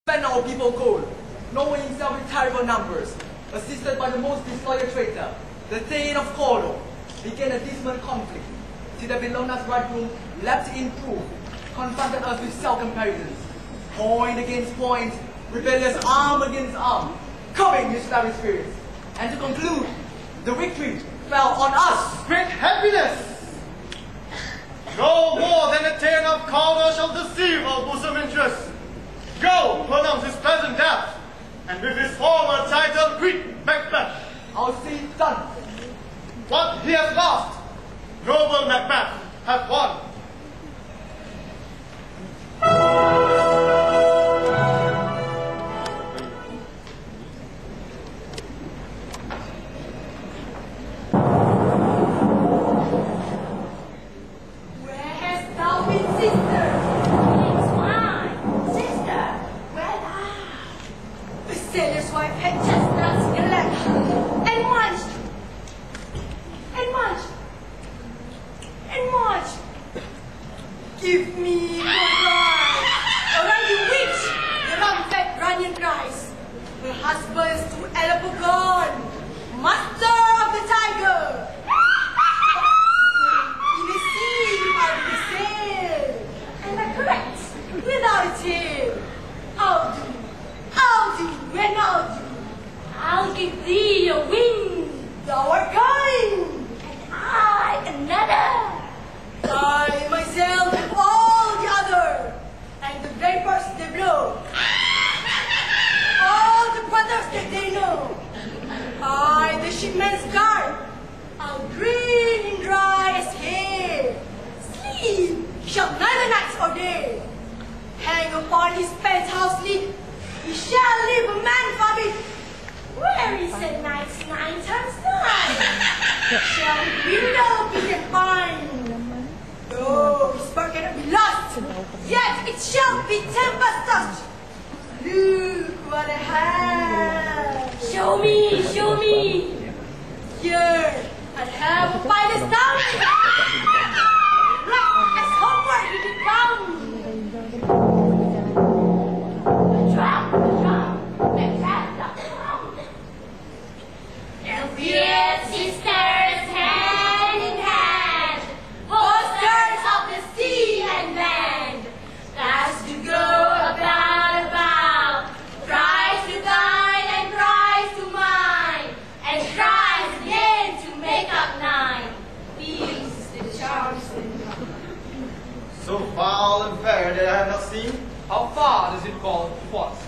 Defend our people cold, knowing himself with terrible numbers, assisted by the most disloyal traitor, the Thane of Cawdor, began a dismal conflict. Till the Bellona's bridegroom leapt in proof, confronted us with self-comparisons, point against point, rebellious arm against arm, curbing his fiery spirits. And to conclude, the victory fell on us. Great happiness! No more than the Thane of Cawdor shall deceive our bosom interests. Go, pronounce his present death, and with his former title greet Macbeth. I'll see it done. What he has lost, noble Macbeth hath won. Give me your bride, around you witch, the rum-fed Ranian cries. Her husband is to Elapogon, master of the tiger. In the sea, out of the sail, and I correct, without a tail. I'll do, and I'll do. I'll give thee a wing, thou art kind, and I another. I myself and all the other, and the vapors they blow, all the brothers that they know. I, the shipman's guard, I'll green and dry as hay. Sleep shall neither night or day. Hang upon his penthouse lid, he shall leave a man for it. Where is the night's 9 times 9? Shall window be confined? No, his spark cannot be lost, yet it shall be tempest-tossed. Look what I have. Show me, show me. Here, I have a finest town. Black as homeward did it come. The drum, let's have the drum. Elviet sisters, hand in hand, posters of the sea and land, as to go about, tries to thine and tries to mine, and tries again to make up 9. These the charms. So foul and fair that I have not seen. How far does it call forth?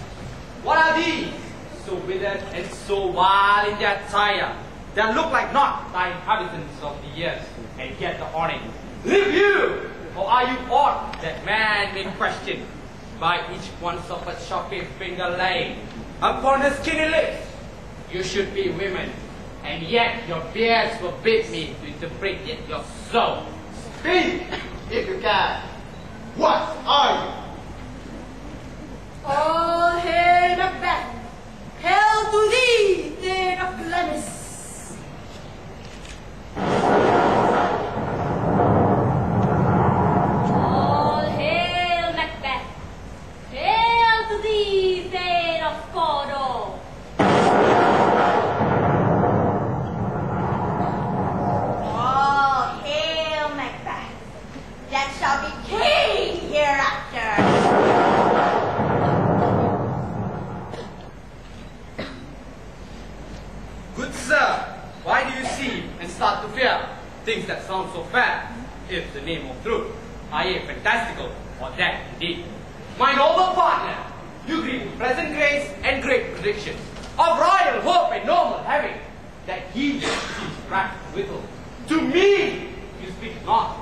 What are these? So withered and so wild in their attire, that look like not thy inhabitants of the earth, and yet the awning. Live you, or are you aught that man may question, by each one suffered shocking finger laid upon the skinny lips? You should be women, and yet your beards forbid me to interpret it your soul. Speak, if you can. What are you? All hail Macbeth! Hail to thee, Thane of Glamis! All hail Macbeth! Hail to thee, Thane of Cawdor! All hail Macbeth! That shall be king hereafter! Good sir, why do you see and start to fear things that sound so fair? If the name of truth are ye fantastical, or that indeed. My noble partner, you greet with present grace and great predictions of royal hope and noble having, that he sees cracked little. To me, you speak not.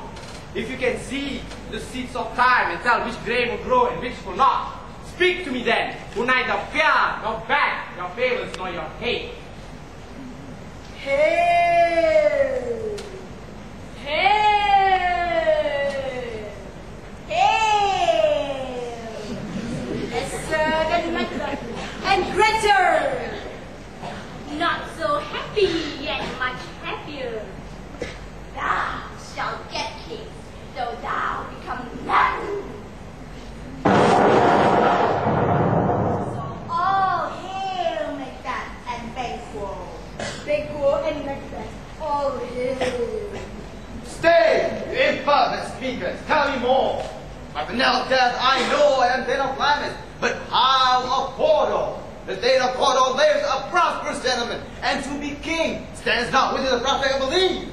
If you can see the seeds of time and tell which grain will grow and which will not, speak to me then, who neither fear nor beg your favors nor your hate. Hail! Hail! Hail! Lesser than Macbeth and greater! Not so happy and much happier. Thou shalt get king, though thou become none. And now that I know I am Thane of Lamis, but how of Cawdor? The Thane of Cawdor lives a prosperous gentleman, and to be king stands not within the prospect of belief.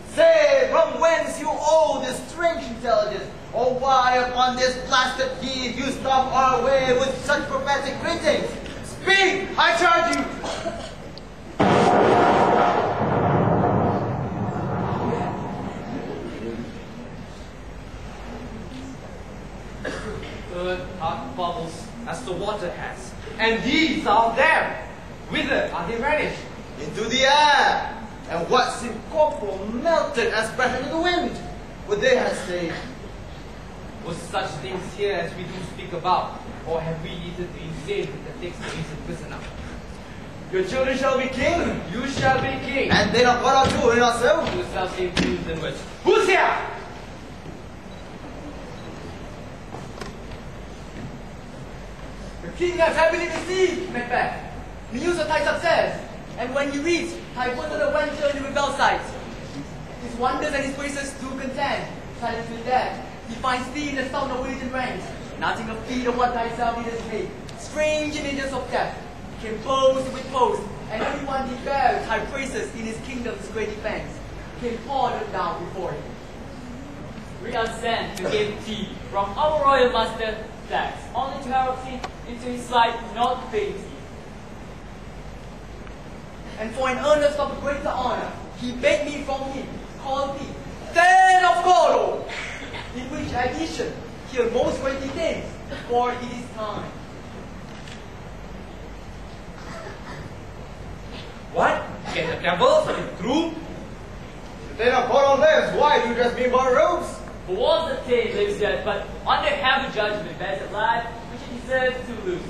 Say, from whence you owe this strange intelligence, or why upon this blasted eve you stop our way with such prophetic greetings? Speak, I charge you! Earth hath bubbles as the water has, and these are there. Whither are they vanished? Into the air, and what seemed corporal melted as breath into the wind. Would they have stayed? Was such things here as we do speak about, or have we eaten the insane that takes the reason prisoner? Your children shall be king, You shall be king. and they not what too in ourselves. You shall see truth and words. Who's here? The king has happily received, Macbeth, news of thy success, and when he reads thy personal adventure in the rebel sites, his wonders and his praises do contend, silent till death. He finds thee in the sound of religion ranks, nothing of feet of what thyself didst make, strange in angels of death, came post with post, and everyone he bears high praises in his kingdom's great defense, came poured down before him. We are sent to give tea from our royal master, Dax, only to herald him into his sight, not pay tea. And for an earnest of a greater honor, he begged me from him, called thee, Thane of Cawdor, in which addition hear most weighty things, for it is time. What? Can the devil be true? The Thane of Cawdor lives, why do you dress me in borrowed robes? For once the Thane lives yet, but under heavy judgment bears a life which he deserves to lose.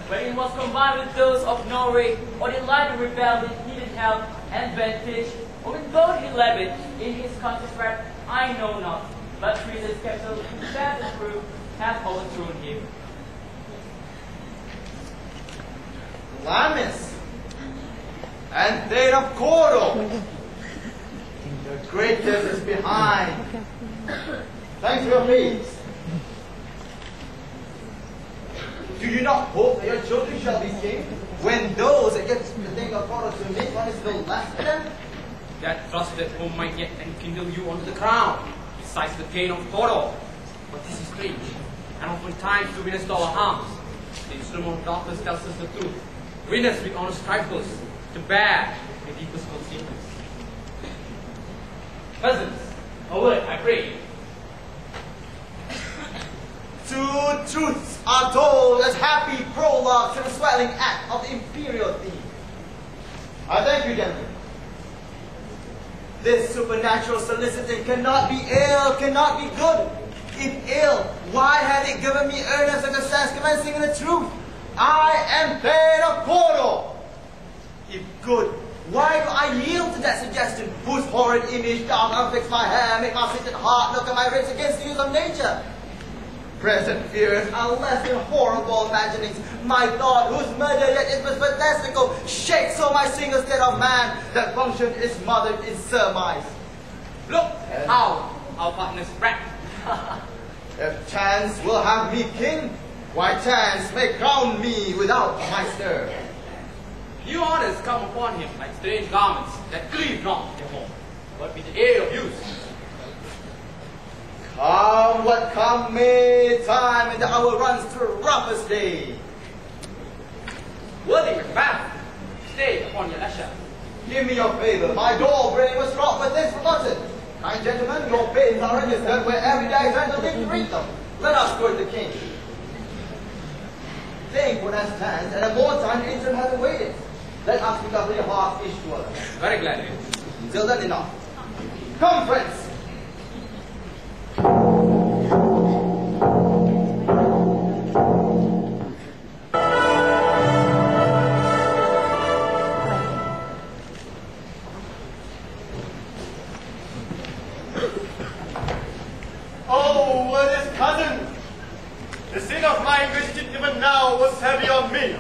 When it was combined with those of Norway, or in light of rebellion, hidden help and vantage, or with both he levied in his country's wrath, I know not. But treason's capital, that the proof, hath overthrown him. Lamis and Thane of Cawdor. The greatness is behind. Thanks for your peace. Do you not hope that your children shall be king, when those against the Thane of Cawdor to make one is no less than them? That trusted home might yet enkindle you onto the crown, besides the Thane of Cawdor. But this is strange, and oftentimes to witness to our harms. The instrument of darkness tells us the truth. Witness with honest trifles, to bear the deepest consequences. Peasants, a word, I pray. Two truths are told as happy prologue to the swelling act of the imperial theme. I thank you, gentlemen. This supernatural soliciting cannot be ill, cannot be good. If ill, why had it given me earnest of success commencing in the truth? I am Thane of Cawdor. If good, why do I yield to that suggestion, whose horrid image doth unfix my hair, make my fitted heart look at my ribs against the use of nature? Present fears are less than horrible imaginings. My thought, whose murder yet is but fantastical, shakes so my single state of man, that function is smothered in surmise. Look at how our partners fret. If chance will have me king, why chance may crown me without my stir. New honors come upon him like strange garments that cleave not their home, but with the air of use. Come what come may, time and the hour runs to roughest day. Worthy Macbeth, stay upon your leisure. Give me your favor, my door brain was wrought with this forgotten. Kind gentlemen, your pains are registered where every day I try to live to read them. Let us court the king. Think what has stands, and a more time the interim has awaited. Let us pick up your heart each to other. Very gladly. Till then enough. Come, friends. Oh, worthiest cousin! The sin of mine which did even now was heavy on me.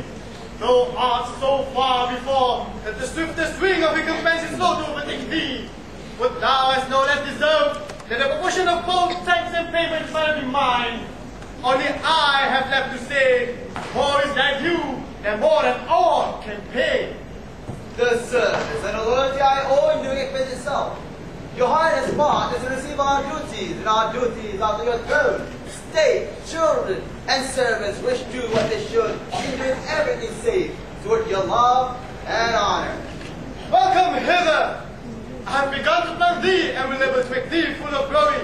Thou art so far before that the swiftest wing of recompense is slow to overtake thee. But thou hast no less deserved that the proportion of both thanks and payments might be mine. only I have left to say, more is than you, and more than all can pay. The service and the loyalty I owe in doing it with itself. Your Highness' part is to receive our duties, and our duties after your throne. State, children, and servants wish to do what they should, in doing everything safe toward your love and honor. Welcome hither. I have begun to plan thee, and will never make thee full of glory.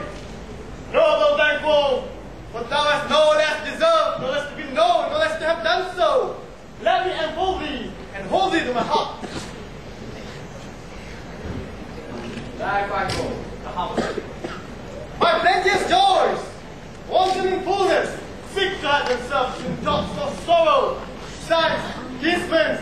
Noble Banquo, but thou hast no less deserved, no less to be known, no less to have done so. Let me enfold thee, and hold thee to my heart. My plenteous joys, wanton in fullness, seek to hide themselves in dots of sorrow, sons, kinsmen,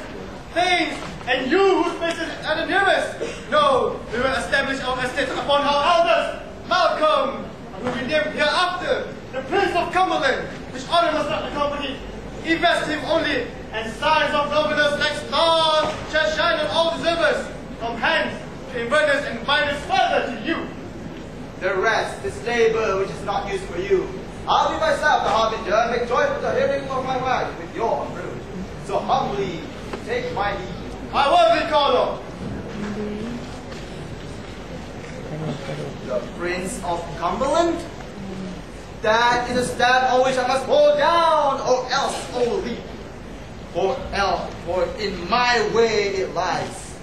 things, and you whose faces are the nearest. No, we will establish our estates upon our elders, Malcolm, and will be named hereafter the Prince of Cumberland, which honor must not accompany. Invest him only, and signs of nobleness like stars shall shine on all deservers, from hands to inverness and binders further to you. The rest is labor which is not used for you. I'll be myself the harbinger and make joyful the hearing of my wife with your approval. So humbly take my leave. My worthy Cawdor, The Prince of Cumberland? That is a stab on which I must fall down, or else oh leap. For in my way it lies.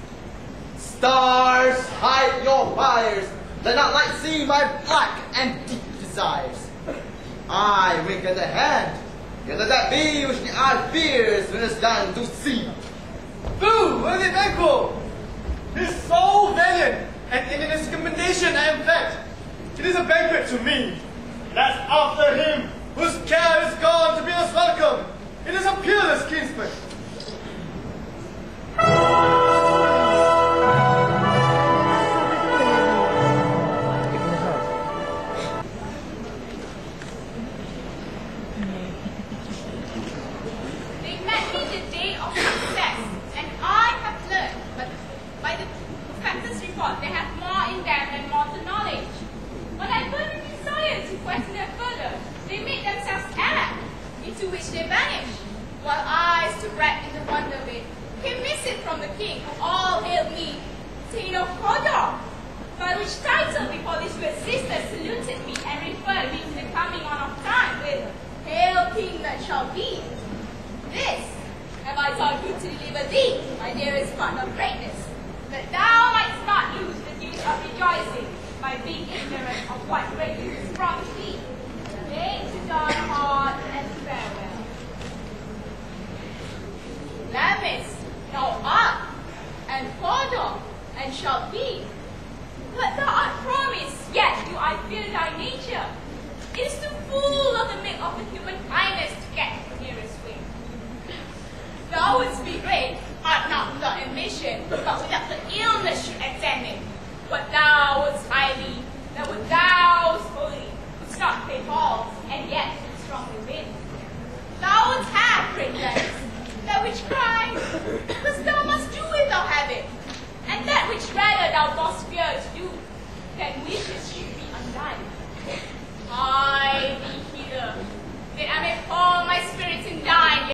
Stars, hide your fires. Let not light see my black and deep desires. I wink at the hand, yet let that be which the eye fears when it's done to see. thou, worthy Banquo, is so valiant, and in his commendation I am fed. It is a banquet to me. That's after him, whose care is gone to be us welcome. It is a peerless kinsman. They met me the day of success, and I have learned, but by the professor's report, they have more in them and more to knowledge. When I put them in science to question them further, they made themselves air, into which they vanished, while I stood wrapped in the wonder of it, came missing from the king, who all hailed me, Saint of Cawdor, by which title before these good sisters saluted me and referred me to the coming on of time with, Hail King that shall be. This have I thought good to deliver thee, my dearest fund of greatness, that thou mightst not lose the news of rejoicing by being ignorant of what greatness is promised thee. Make to dawn hard and farewell. Lamis, thou art, and Cawdor, and shalt be. But thou art promised, yet do I fear thy nature. It is too full of the milk of the human kindness to get the nearest way. Thou wouldst be great, art not without ambition, but without